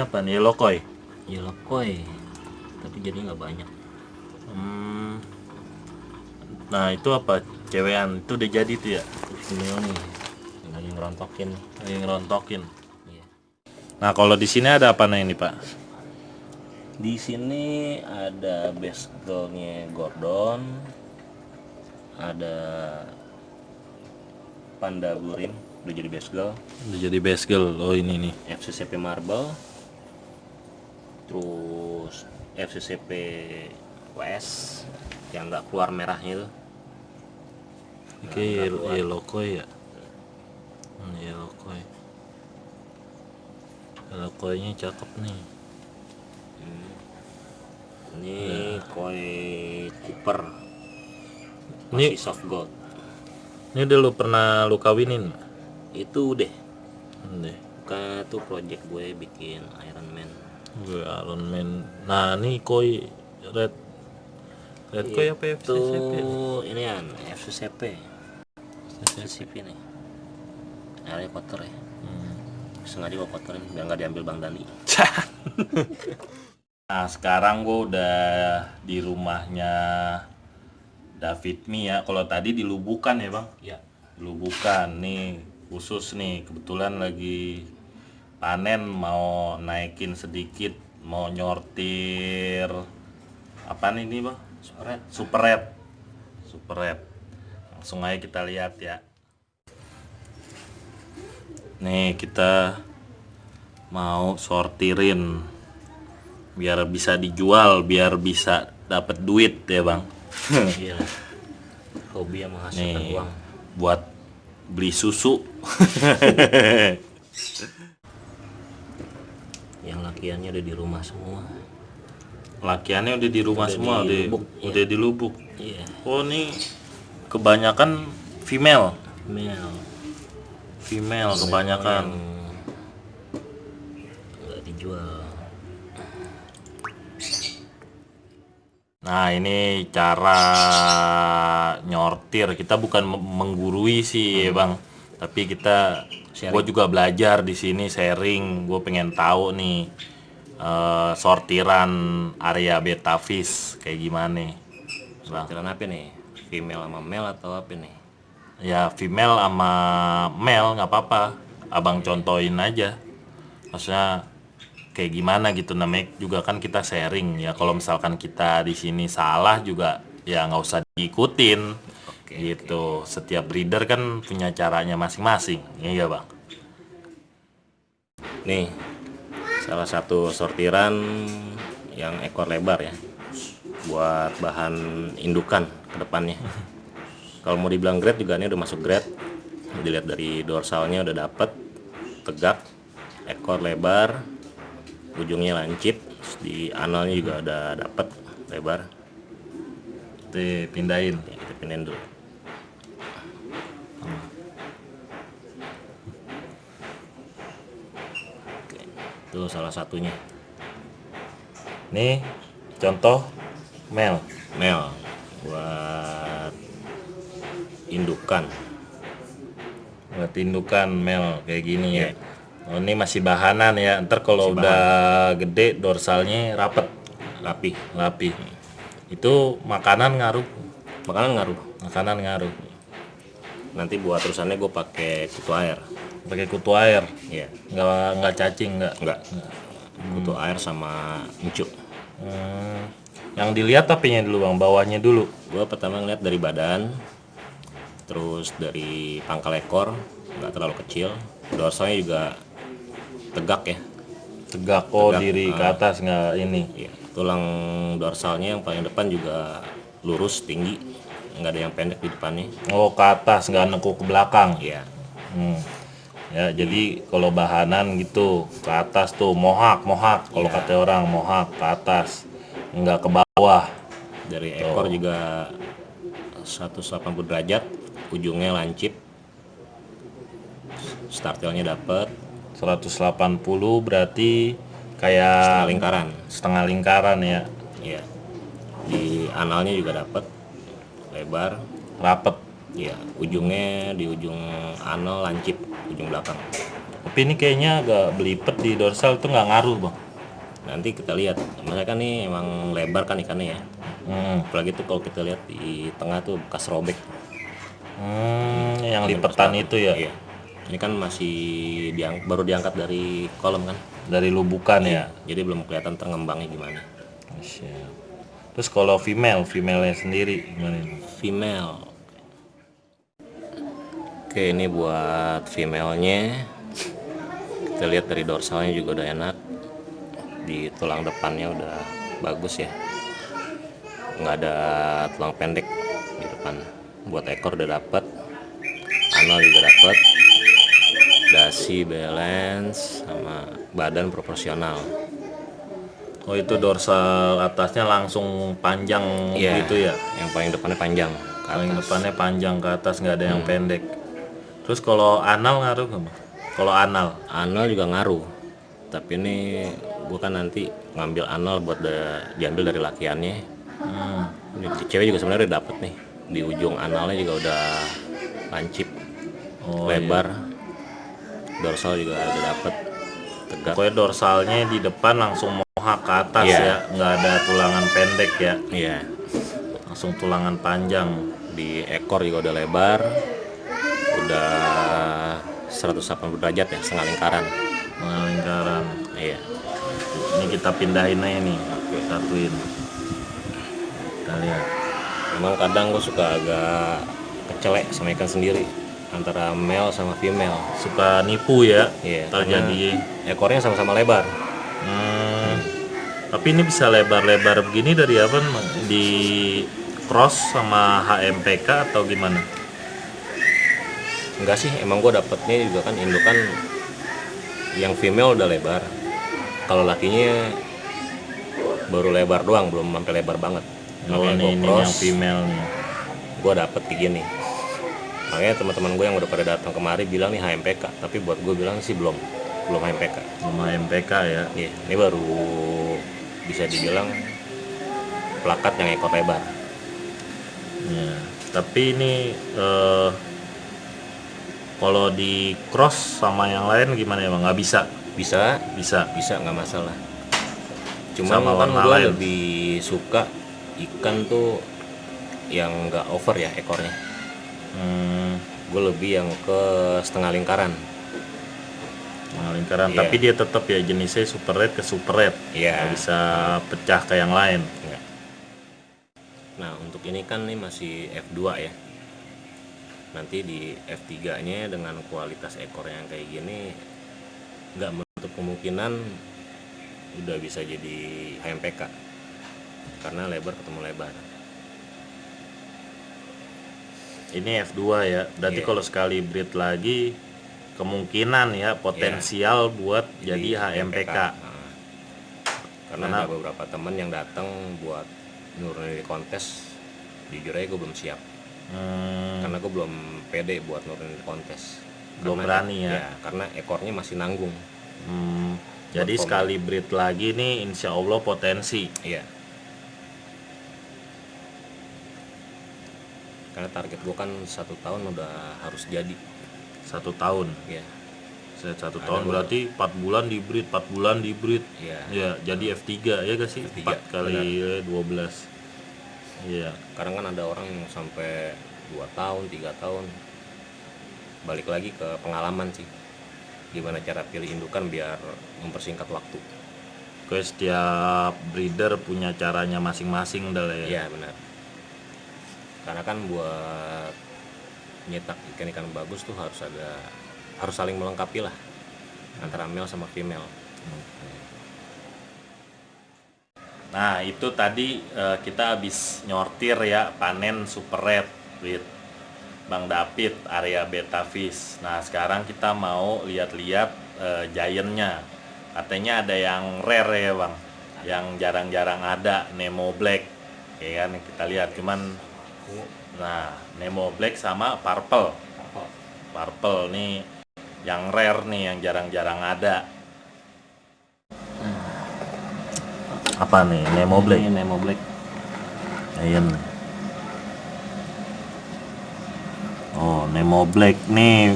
apa nih? Yellow koi? Yellow koi, tapi jadinya nggak banyak. Nah itu apa? Cewean itu udah jadi tuh ya? Vimeo nih, lagi ngerontokin. Lagi ngerontokin. Iya. Nah kalau di sini ada apa nih ini Pak? Di sini ada basecamp-nya Gordon, ada Panda Burin udah jadi basecamp, Udah jadi base girl. Oh ini nih. FCCP Marble, terus FCCP WS yang nggak keluar merahnya itu. Oke, yellow koi ya? Yellow koi. Yellow koinya cakep nih. Ini koi Cooper, Ini- masih soft gold. Ini udah lu kawinin? Itu deh, Deh. bukan tuh project gue bikin Iron Man. Gue Iron Man. Nah ini koi red koi apa ya? Itu FCCP? ini kan FCCP. FCCP nih. Airnya kotor ya. Sengaja gue kotorin biar nggak diambil Bang Dani. Nah sekarang gue udah di rumahnya David Mi ya. Kalau tadi di Lubukan ya Bang? Ya. Lubukan nih khusus nih, kebetulan lagi panen, mau naikin sedikit, mau nyortir apa nih ini Bang? Super red. Langsung aja kita lihat ya. Nih kita mau sortirin biar bisa dijual, biar bisa dapat duit ya Bang. Iya. Hobi yang menghasilkan Nih uang. buat beli susu. Yang lakiannya udah di rumah semua. Lakiannya udah di rumah Udah semua, di Lubuk, udah di Lubuk. Iya. Oh nih kebanyakan female kebanyakan. Nggak dijual. Nah ini cara nyortir, kita bukan menggurui sih ya Bang, tapi kita, gue juga belajar di sini, sharing, gue pengen tahu nih sortiran area Betavis kayak gimana nih Bang. Sortiran apa nih? Female sama male atau apa nih? Ya female sama male nggak apa-apa, abang contohin aja, maksudnya kayak gimana gitu, namanya juga kan kita sharing ya. Kalau misalkan kita di sini salah juga ya nggak usah diikutin. Gitu. Setiap breeder kan punya caranya masing-masing, iya Bang. Nih, salah satu sortiran yang ekor lebar ya, buat bahan indukan ke depannya. Kalau mau dibilang grade juga ini udah masuk grade. Dilihat dari dorsalnya udah dapet, tegak, ekor lebar, ujungnya lancip, di analnya juga udah dapet lebar. Kita pindahin. Ya, kita pindahin dulu. Oke, itu salah satunya. Nih contoh male. Mel buat indukan. Buat indukan male kayak gini ya. Iya. Oh ini masih bahanan ya. Ntar kalau Masih udah gede dorsalnya rapet, Rapi. Itu makanan ngaruh. Makanan ngaruh. Nanti buat terusannya gue pakai kutu air. Pakai kutu air. Iya. Nggak cacing nggak. Kutu air sama encuk. Yang dilihat tapinya dulu Bang, bawahnya dulu. Gue pertama ngeliat dari badan, terus dari pangkal ekor nggak terlalu kecil, dorsalnya juga tegak ya. Tegak Tegak, diri ke atas nggak ini. Iya. Tulang dorsalnya yang paling depan juga lurus tinggi, nggak ada yang pendek di depannya. Oh ke atas nggak nekuk ke belakang. Iya. Ya jadi kalau bahanan gitu ke atas tuh mohak kalau kata orang mohak ke atas, nggak ke bawah. Dari ekor juga 180 derajat, ujungnya lancip, startelnya dapet 180 berarti kayak setengah lingkaran. setengah lingkaran ya, Iya. Di analnya juga dapet lebar. rapet. Iya, ujungnya di ujung anal lancip, ujung belakang. Tapi ini kayaknya agak belipet di dorsal tuh nggak ngaruh bang. Nanti kita lihat, maksudnya kan ini emang lebar kan ikannya ya. Apalagi tuh kalau kita lihat di tengah tuh bekas robek. Yang lipetan itu ya, Iya. Ini kan masih baru diangkat dari kolam kan, dari lubukan ya. jadi belum kelihatan terngembangnya gimana. Siap. Terus kalau femalenya sendiri gimana ini? Female. Oke, ini buat femalenya. Kita lihat dari dorsalnya juga udah enak. Di tulang depannya udah bagus ya. Nggak ada tulang pendek di depan. Buat ekor udah dapet. Anal juga dapet. Dasi balance sama badan proporsional. Oh itu dorsal atasnya langsung panjang Iya, gitu ya? yang paling depannya panjang ke Paling atas. depannya panjang ke atas, nggak ada yang pendek. Terus kalau anal ngaruh nggak bang? Kalau anal? Anal juga ngaruh. Tapi ini gue kan nanti ngambil anal buat diambil dari lakiannya. Di cewek juga sebenarnya udah dapet nih. Di ujung analnya juga udah lancip, lebar. Dorsal juga udah dapet, tegak. Pokoknya dorsalnya di depan langsung mohak ke atas Iya. ya, nggak ada tulangan pendek ya, Iya. langsung tulangan panjang. Di ekor juga udah lebar, udah 180 derajat ya, setengah lingkaran. Nah, lingkaran. Iya. Ini kita pindahin aja nih, satuin. Kita lihat. Memang kadang gue suka agak kecelek sama ikan sendiri antara male sama female. Suka nipu ya, Iya, terjadi. karena ekornya sama-sama lebar. Tapi ini bisa lebar-lebar begini dari apa? Di cross sama HMPK atau gimana? Enggak sih, emang gue dapetnya juga kan indukan yang female udah lebar. Kalau lakinya baru lebar doang, belum sampai lebar banget. Oh, Makanya gue ini yang cross, female nih. gue dapet kayak gini. Makanya teman-teman gue yang udah pada datang kemari bilang nih HMPK, tapi buat gue bilang sih belum HMPK. Belum HMPK ya. Iya, ini baru bisa dibilang plakat yang ekor lebar. Ya, tapi ini kalau di cross sama yang lain gimana ya bang? Nggak bisa? Bisa Bisa. nggak masalah. Cuman Sama kan warna gue lain. lebih suka ikan tuh yang nggak over ya ekornya. Gue lebih yang ke setengah lingkaran. Nah, lingkaran. Iya. Tapi dia tetap ya jenisnya super red ke super red. Iya. Nggak bisa pecah ke yang lain. Enggak. Nah, untuk ini kan nih masih F2 ya. Nanti di F3 nya dengan kualitas ekor yang kayak gini nggak menutup kemungkinan udah bisa jadi HMPK karena lebar ketemu lebar. Ini F2 ya. Berarti Iya. kalau sekali breed lagi kemungkinan ya potensial buat jadi HMPK. Nah, karena ada beberapa temen yang datang buat nurunin di kontes, jujur aja gue belum siap. Karena gue belum pede buat nurunin di kontes. Belum berani ya. Karena ekornya masih nanggung. Jadi sekali breed lagi nih insya Allah potensi. Iya. Karena target gue kan 1 tahun udah harus jadi. 1 tahun. Iya. 1 tahun berarti 4 bulan di breed, 4 bulan di breed. Iya. Ya, jadi F3 ya gak sih? F3, 4 kali 12. Iya. Sekarang kan ada orang yang sampai 2 tahun, 3 tahun. Balik lagi ke pengalaman sih. Gimana cara pilih indukan biar mempersingkat waktu. Oke, setiap breeder punya caranya masing-masing dah lah ya. Iya benar. Karena kan buat nyetak ikan-ikan bagus tuh harus saling melengkapi lah antara male sama female. Nah itu tadi kita habis nyortir ya panen super red with Bang David area beta fish. Nah sekarang kita mau lihat-lihat giantnya. Katanya ada yang rare ya bang, yang jarang-jarang ada, Nemo Black. Ya kan kita lihat cuman, nah Nemo Black sama Purple nih yang rare nih, yang jarang-jarang ada. Apa nih Nemo Black? Ini Nemo Black. Ayan. Oh Nemo Black nih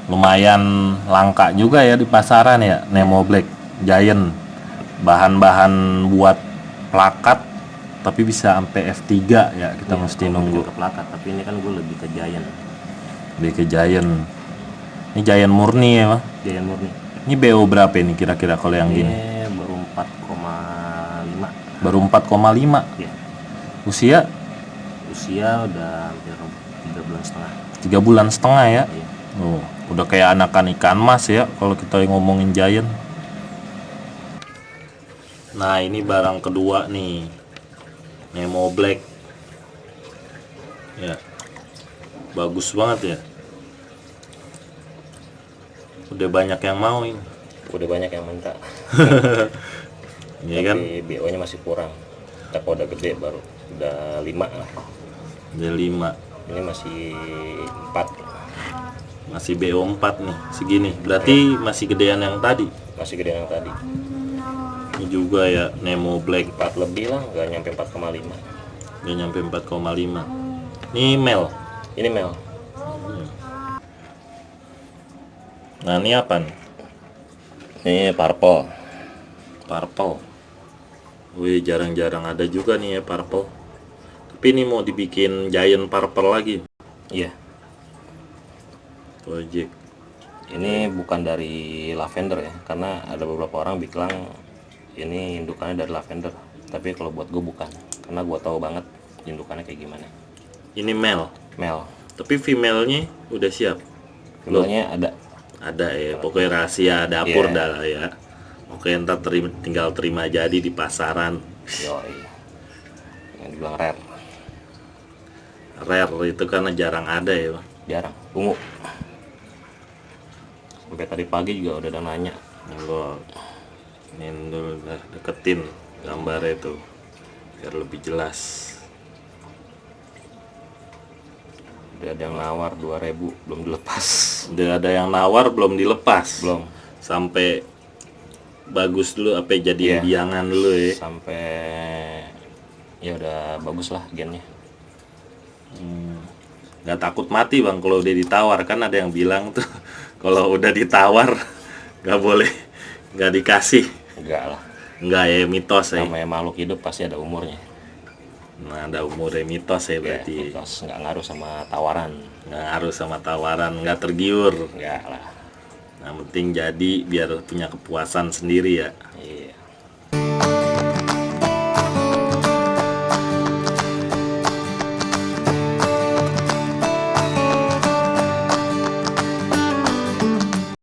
lumayan langka juga ya di pasaran ya, Nemo Black Giant. Bahan-bahan buat plakat tapi bisa sampai F3 ya, kita mesti nunggu. Ke plakat, tapi ini kan gue lebih ke Giant. Lebih ke Giant. Ini Giant murni ya, Bang. Giant murni. Ini BO berapa ini kira-kira kalau yang gini? Ini baru 4,5. Baru 4,5. Ya. Usia Usia udah hampir 3 bulan setengah. 3 bulan setengah ya. Iya. Oh, udah kayak anakan ikan mas ya kalau kita ngomongin Giant. Nah, ini barang kedua nih. Nemo Black. Ya. Bagus banget ya. Udah banyak yang mau ini. Udah banyak yang minta. Iya kan? Tapi BO-nya masih kurang. Tapi udah gede baru udah 5 lah. Udah 5. Ini masih 4. Masih BO 4 nih, segini. Berarti masih gedean yang tadi. Masih gede yang tadi. Ini juga ya Nemo Black. 4 lebih lah, nggak nyampe 4,5. Nggak nyampe 4,5. Ini Mel. Ini Mel. Nah, ini apa nih? Ini purple. Purple. Wih, jarang-jarang ada juga nih ya purple. Tapi ini mau dibikin Giant purple lagi. Iya. Project. Ini bukan dari lavender ya, karena ada beberapa orang bilang ini indukannya dari lavender. Tapi kalau buat gue bukan, karena gue tahu banget indukannya kayak gimana. Ini male. Mel. Tapi female-nya udah siap. Female-nya ada. Ada ya, pokoknya rahasia dapur Iya. dah lah ya. Oke, ntar tinggal terima jadi di pasaran. Yoi. Yang dibilang rare. Rare itu karena jarang ada ya, Bang. Jarang. Ungu. Sampai tadi pagi juga udah ada nanya. Lo ini dulu deketin gambarnya itu biar lebih jelas. Udah ada yang nawar 2.000 belum dilepas. Udah ada yang nawar belum dilepas. Belum. Sampai bagus dulu apa jadi Iya. biangan dulu ya. Sampai ya udah bagus lah gennya. Nggak takut mati Bang kalau udah ditawar, kan ada yang bilang tuh kalau udah ditawar nggak boleh, nggak dikasih. Enggak lah. Nggak ya, mitos ya. Namanya makhluk hidup pasti ada umurnya. Nah, ada umurnya, mitos ya berarti. Mitos, nggak ngaruh sama tawaran. Nggak harus sama tawaran, nggak tergiur. Enggak lah. Nah, penting jadi biar punya kepuasan sendiri ya. Iya.